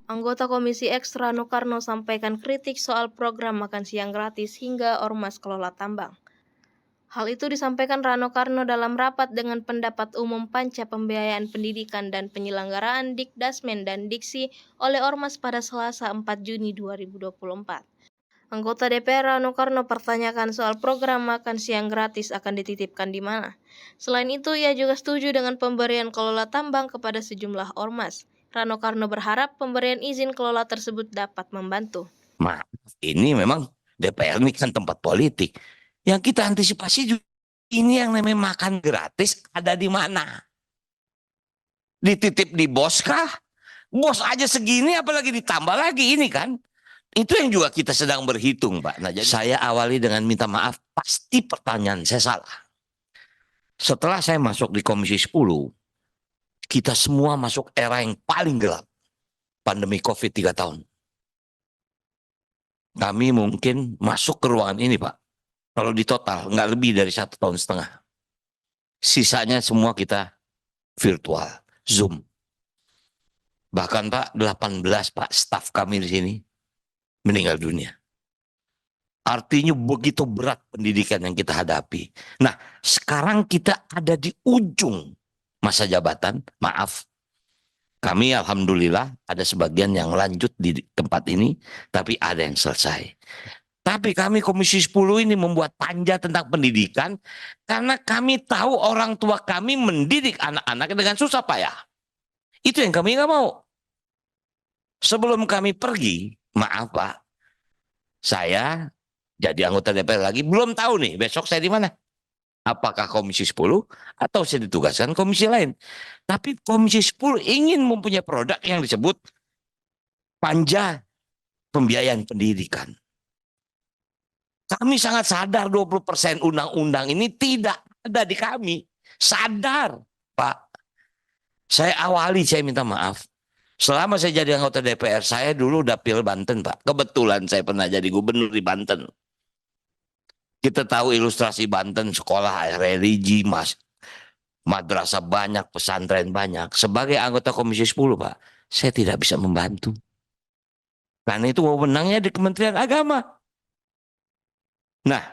Anggota Komisi X Rano Karno sampaikan kritik soal program makan siang gratis hingga ormas kelola tambang. Hal itu disampaikan Rano Karno dalam rapat dengan pendapat umum Panca Pembiayaan Pendidikan dan Penyelenggaraan Dikdasmen dan Diksi oleh Ormas pada Selasa 4 Juni 2024. Anggota DPR Rano Karno pertanyakan soal program makan siang gratis akan dititipkan di mana. Selain itu, ia juga setuju dengan pemberian kelola tambang kepada sejumlah ormas. Rano Karno berharap pemberian izin kelola tersebut dapat membantu. Maaf, ini memang DPR ini kan tempat politik. Yang kita antisipasi juga ini yang namanya makan gratis ada di mana? Dititip di bos kah? Bos aja segini apalagi ditambah lagi ini kan? Itu yang juga kita sedang berhitung, Pak. Nah, jadi saya awali dengan minta maaf, pasti pertanyaan saya salah. Setelah saya masuk di Komisi 10, kita semua masuk era yang paling gelap. Pandemi COVID 3 tahun. Kami mungkin masuk ke ruangan ini, Pak. Kalau di total, nggak lebih dari 1,5 tahun. Sisanya semua kita virtual, Zoom. Bahkan Pak, 18 Pak, staf kami di sini meninggal dunia. Artinya begitu berat pendidikan yang kita hadapi. Nah, sekarang kita ada di ujung masa jabatan, maaf. Kami alhamdulillah ada sebagian yang lanjut di tempat ini, tapi ada yang selesai. Tapi kami Komisi 10 ini membuat panja tentang pendidikan karena kami tahu orang tua kami mendidik anak-anak dengan susah payah. Itu yang kami nggak mau. Sebelum kami pergi, maaf Pak, saya jadi anggota DPR lagi, belum tahu nih besok saya di mana. Apakah Komisi 10 atau saya ditugaskan komisi lain. Tapi Komisi 10 ingin mempunyai produk yang disebut panja pembiayaan pendidikan. Kami sangat sadar 20% undang-undang ini tidak ada di kami. Sadar, Pak. Saya minta maaf. Selama saya jadi anggota DPR, saya dulu dapil Banten, Pak. Kebetulan saya pernah jadi gubernur di Banten. Kita tahu ilustrasi Banten, sekolah religi, madrasah banyak, pesantren banyak. Sebagai anggota Komisi 10, Pak, saya tidak bisa membantu. Karena itu wewenangnya di Kementerian Agama. Nah,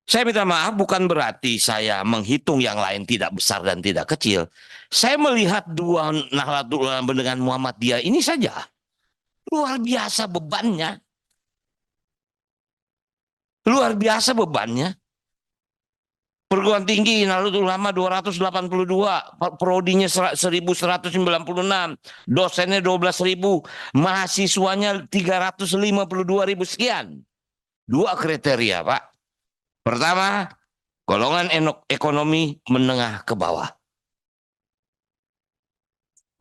saya minta maaf bukan berarti saya menghitung yang lain tidak besar dan tidak kecil. Saya melihat dua Nahdlatul Ulama dengan Muhammadiyah ini saja. Luar biasa bebannya. Luar biasa bebannya. Perguruan tinggi Nahdlatul Ulama 282, prodinya 1196, dosennya 12.000, mahasiswanya 352.000 sekian. Dua kriteria, Pak. Pertama, golongan ekonomi menengah ke bawah.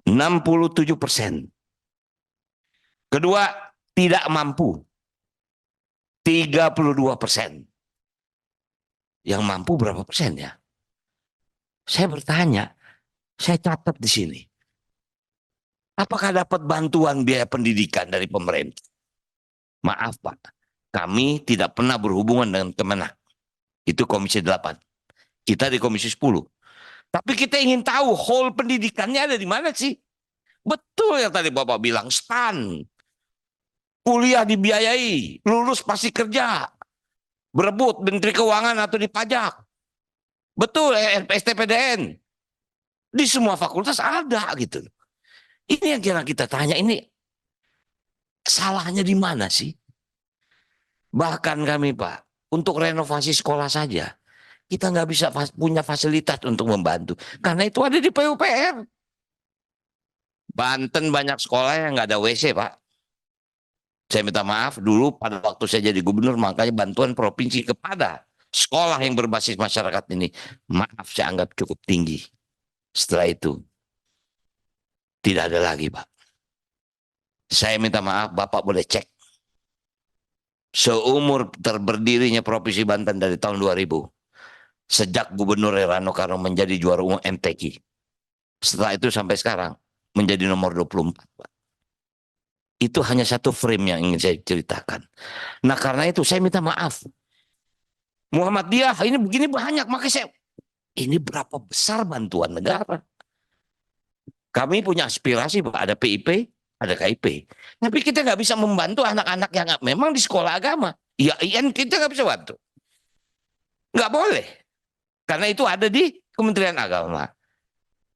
67%. Kedua, tidak mampu. 32%. Yang mampu berapa persen ya? Saya bertanya, saya catat di sini. Apakah dapat bantuan biaya pendidikan dari pemerintah? Maaf Pak, kami tidak pernah berhubungan dengan Kemenak. Itu Komisi 8. Kita di Komisi 10. Tapi kita ingin tahu whole pendidikannya ada di mana sih? Betul yang tadi Bapak bilang, STAN. Kuliah dibiayai, lulus pasti kerja. Berebut Menteri Keuangan atau di pajak. Betul, STPDN. Di semua fakultas ada gitu. Ini yang kita tanya, ini salahnya di mana sih? Bahkan kami Pak, untuk renovasi sekolah saja, kita nggak bisa punya fasilitas untuk membantu. Karena itu ada di PUPR. Banten banyak sekolah yang nggak ada WC Pak. Saya minta maaf dulu pada waktu saya jadi gubernur, makanya bantuan provinsi kepada sekolah yang berbasis masyarakat ini, maaf saya anggap cukup tinggi. Setelah itu tidak ada lagi Pak. Saya minta maaf, Bapak boleh cek. Seumur berdirinya Provinsi Banten dari tahun 2000, sejak Gubernur Rano Karno menjadi juara umum MTQ, setelah itu sampai sekarang menjadi nomor 24 Pak. Itu hanya satu frame yang ingin saya ceritakan. Nah karena itu saya minta maaf. Muhammadiyah ini begini banyak, makanya saya, ini berapa besar bantuan negara. Kami punya aspirasi Pak, ada PIP, ada KIP. Tapi kita nggak bisa membantu anak-anak yang memang di sekolah agama. Ya, kita nggak bisa bantu. Nggak boleh. Karena itu ada di Kementerian Agama.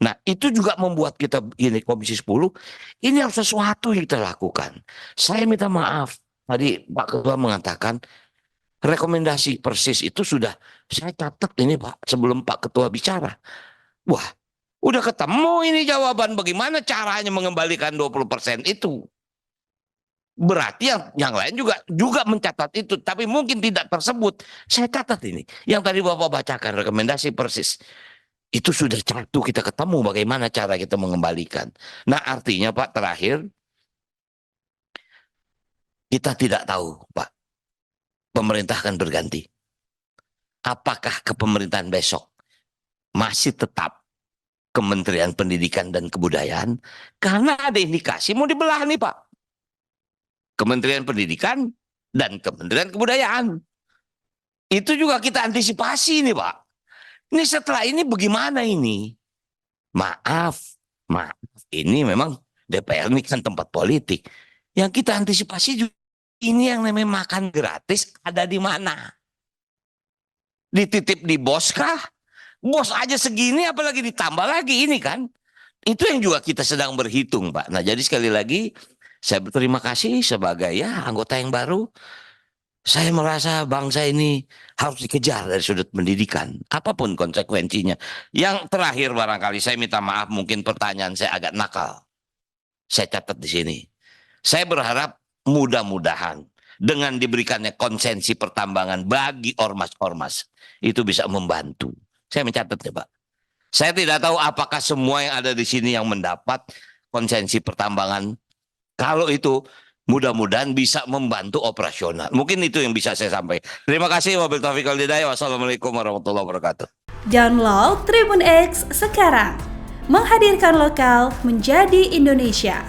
Nah, itu juga membuat kita, ini Komisi 10, ini harus sesuatu yang kita lakukan. Saya minta maaf. Tadi Pak Ketua mengatakan, rekomendasi persis itu sudah saya catat ini Pak, sebelum Pak Ketua bicara. Wah, udah ketemu ini jawaban bagaimana caranya mengembalikan 20% itu. Berarti yang lain juga mencatat itu, tapi mungkin tidak tersebut. Saya catat ini, yang tadi Bapak bacakan rekomendasi persis. Itu sudah satu kita ketemu bagaimana cara kita mengembalikan. Nah, artinya Pak, terakhir kita tidak tahu Pak, pemerintah akan berganti. Apakah kepemerintahan besok masih tetap Kementerian Pendidikan dan Kebudayaan? Karena ada indikasi mau dibelah nih Pak. Kementerian Pendidikan dan Kementerian Kebudayaan. Itu juga kita antisipasi nih Pak. Ini setelah ini bagaimana ini? Maaf, ini memang DPR ini kan tempat politik. Yang kita antisipasi juga ini yang namanya makan gratis ada di mana? Dititip di bos kah? Bos aja segini apalagi ditambah lagi ini kan? Itu yang juga kita sedang berhitung Pak. Nah jadi sekali lagi saya berterima kasih sebagai anggota yang baru. Saya merasa bangsa ini harus dikejar dari sudut pendidikan. Apapun konsekuensinya. Yang terakhir barangkali saya minta maaf mungkin pertanyaan saya agak nakal. Saya catat di sini. Saya berharap mudah-mudahan dengan diberikannya konsensi pertambangan bagi ormas-ormas itu bisa membantu. Saya mencatat ya Pak. Saya tidak tahu apakah semua yang ada di sini yang mendapat konsensi pertambangan. Kalau itu mudah-mudahan bisa membantu operasional. Mungkin itu yang bisa saya sampaikan. Terima kasih. Wabillahi taufiq wal hidayah. Wassalamualaikum warahmatullahi wabarakatuh. Download Tribun X sekarang. Menghadirkan lokal menjadi Indonesia.